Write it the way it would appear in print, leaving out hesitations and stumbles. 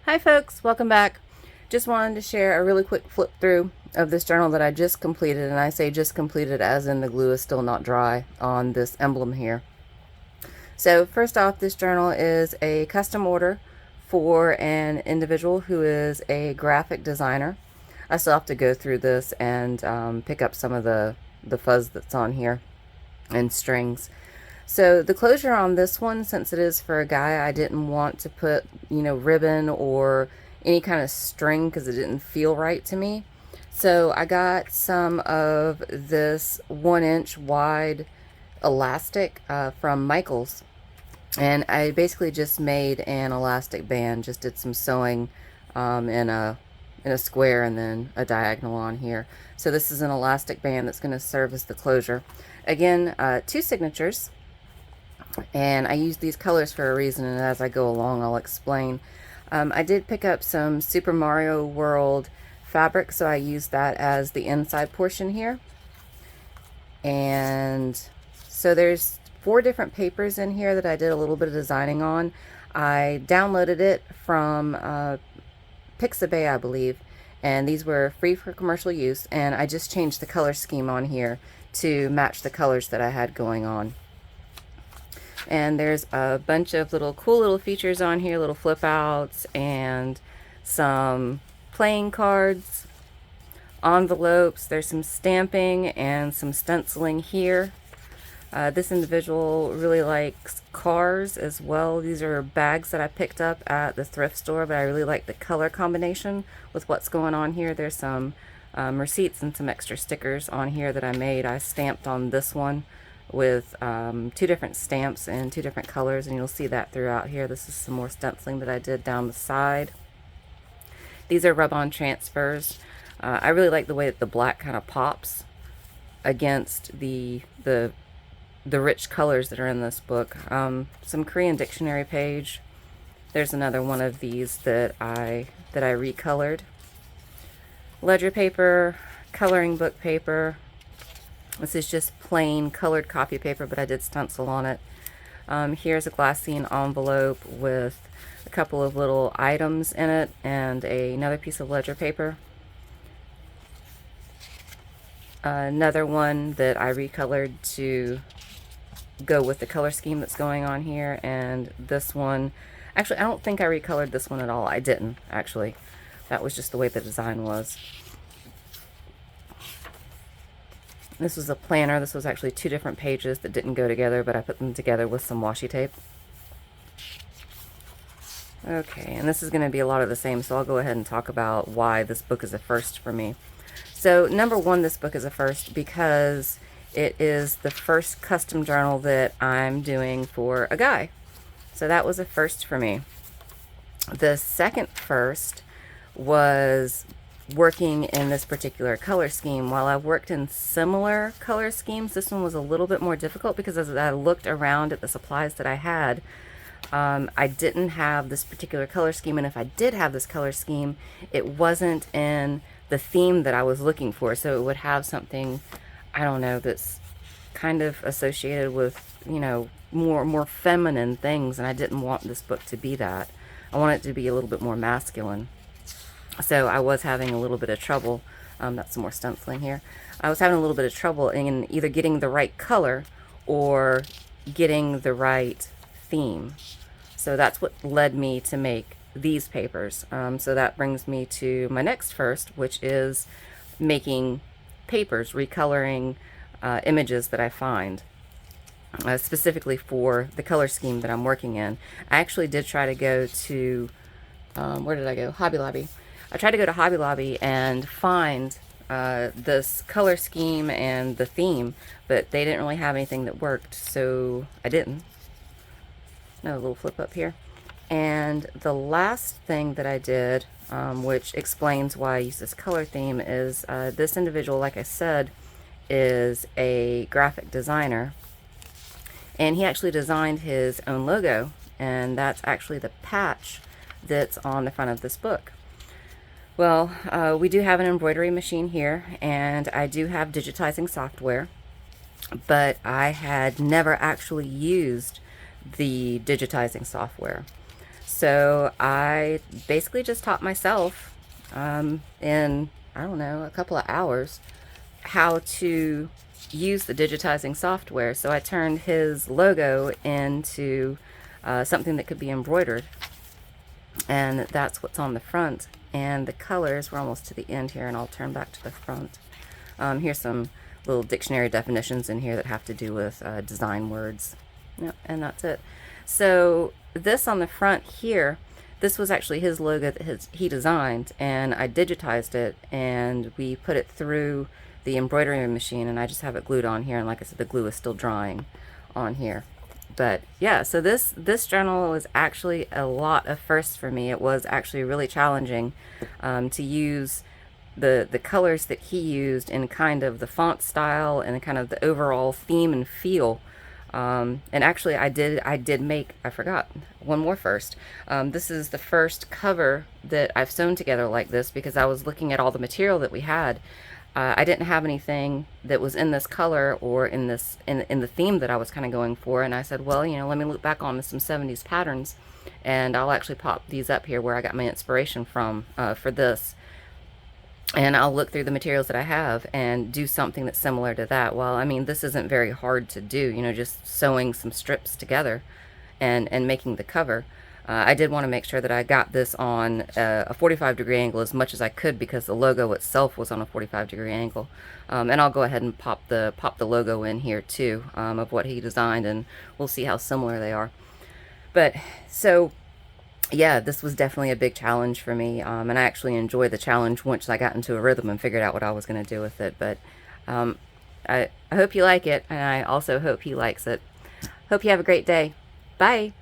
Hi folks, welcome back. Just wanted to share a really quick flip through of this journal that I just completed, and I say just completed as in the glue is still not dry on this emblem here. So first off, this journal is a custom order for an individual who is a graphic designer. I still have to go through this and pick up some of the fuzz that's on here and strings. So the closure on this one, since it is for a guy, I didn't want to put, ribbon or any kind of string because it didn't feel right to me. So I got some of this 1-inch wide elastic from Michaels. And I basically just made an elastic band, just did some sewing in a square and then a diagonal on here. So this is an elastic band that's going to serve as the closure. Again, 2 signatures. And I use these colors for a reason, and as I go along I'll explain. I did pick up some Super Mario World fabric, so I used that as the inside portion here. And so there's 4 different papers in here that I did a little bit of designing on. I downloaded it from Pixabay, I believe, and these were free for commercial use, and I just changed the color scheme on here to match the colors that I had going on. And there's a bunch of cool little features on here, little flip outs and some playing cards, envelopes. There's some stamping and some stenciling here. This individual really likes cars as well. These are bags that I picked up at the thrift store, but I really like the color combination with what's going on here. There's some receipts and some extra stickers on here that I made. I stamped on this one with 2 different stamps in 2 different colors, and you'll see that throughout here. This is some more stenciling that I did down the side. These are rub-on transfers. I really like the way that the black kind of pops against the rich colors that are in this book. Some Korean dictionary page. There's another one of these that I recolored. Ledger paper, coloring book paper. This is just plain colored copy paper, but I did stencil on it. Here's a glassine envelope with a couple of little items in it and another piece of ledger paper. Another one that I recolored to go with the color scheme that's going on here, and this one, actually I don't think I recolored this one at all. I didn't, actually. That was just the way the design was. This was a planner. This was actually 2 different pages that didn't go together, but I put them together with some washi tape. Okay, and this is going to be a lot of the same, so I'll go ahead and talk about why this book is a first for me. So, number 1, this book is a first because it is the first custom journal that I'm doing for a guy. So that was a first for me. The second first was working in this particular color scheme. While I've worked in similar color schemes, this one was a little bit more difficult because as I looked around at the supplies that I had, I didn't have this particular color scheme, and if I did have this color scheme, it wasn't in the theme that I was looking for. So it would have something, I don't know, that's kind of associated with, more feminine things, and I didn't want this book to be that. I want it to be a little bit more masculine. So I was having a little bit of trouble. That's some more stenciling here. I was having a little bit of trouble in either getting the right color or getting the right theme. So that's what led me to make these papers. So that brings me to my next first, which is making papers, recoloring images that I find. Specifically for the color scheme that I'm working in. I actually did try to go to, where did I go? Hobby Lobby. I tried to go to Hobby Lobby and find this color scheme and the theme, but they didn't really have anything that worked, so I didn't. Another little flip up here. And the last thing that I did, which explains why I use this color theme, is this individual, like I said, is a graphic designer. And he actually designed his own logo, and that's actually the patch that's on the front of this book. Well, we do have an embroidery machine here, and I do have digitizing software, but I had never actually used the digitizing software. So I basically just taught myself in, I don't know, a couple of hours how to use the digitizing software. So I turned his logo into something that could be embroidered, and that's what's on the front. And the colors, we're almost to the end here, and I'll turn back to the front. Here's some little dictionary definitions in here that have to do with design words. Yep, and that's it. So this on the front here, this was actually his logo that he designed, and I digitized it, and we put it through the embroidery machine, and I just have it glued on here, and like I said, the glue is still drying on here. But yeah, so this journal was actually a lot of firsts for me. It was actually really challenging to use the colors that he used in kind of the font style and kind of the overall theme and feel. And actually I did make, I forgot one more first. This is the first cover that I've sewn together like this, because I was looking at all the material that we had. I didn't have anything that was in this color or in the theme that I was kind of going for, and I said, well, you know, let me look back on some 70s patterns, and I'll actually pop these up here where I got my inspiration from for this, and I'll look through the materials that I have and do something that's similar to that. Well, I mean, this isn't very hard to do, you know, just sewing some strips together and making the cover. I did want to make sure that I got this on a 45-degree angle as much as I could, because the logo itself was on a 45-degree angle. And I'll go ahead and pop the logo in here too, of what he designed, and we'll see how similar they are. But so yeah, this was definitely a big challenge for me, and I actually enjoyed the challenge once I got into a rhythm and figured out what I was going to do with it. But I hope you like it, and I also hope he likes it. Hope you have a great day. Bye.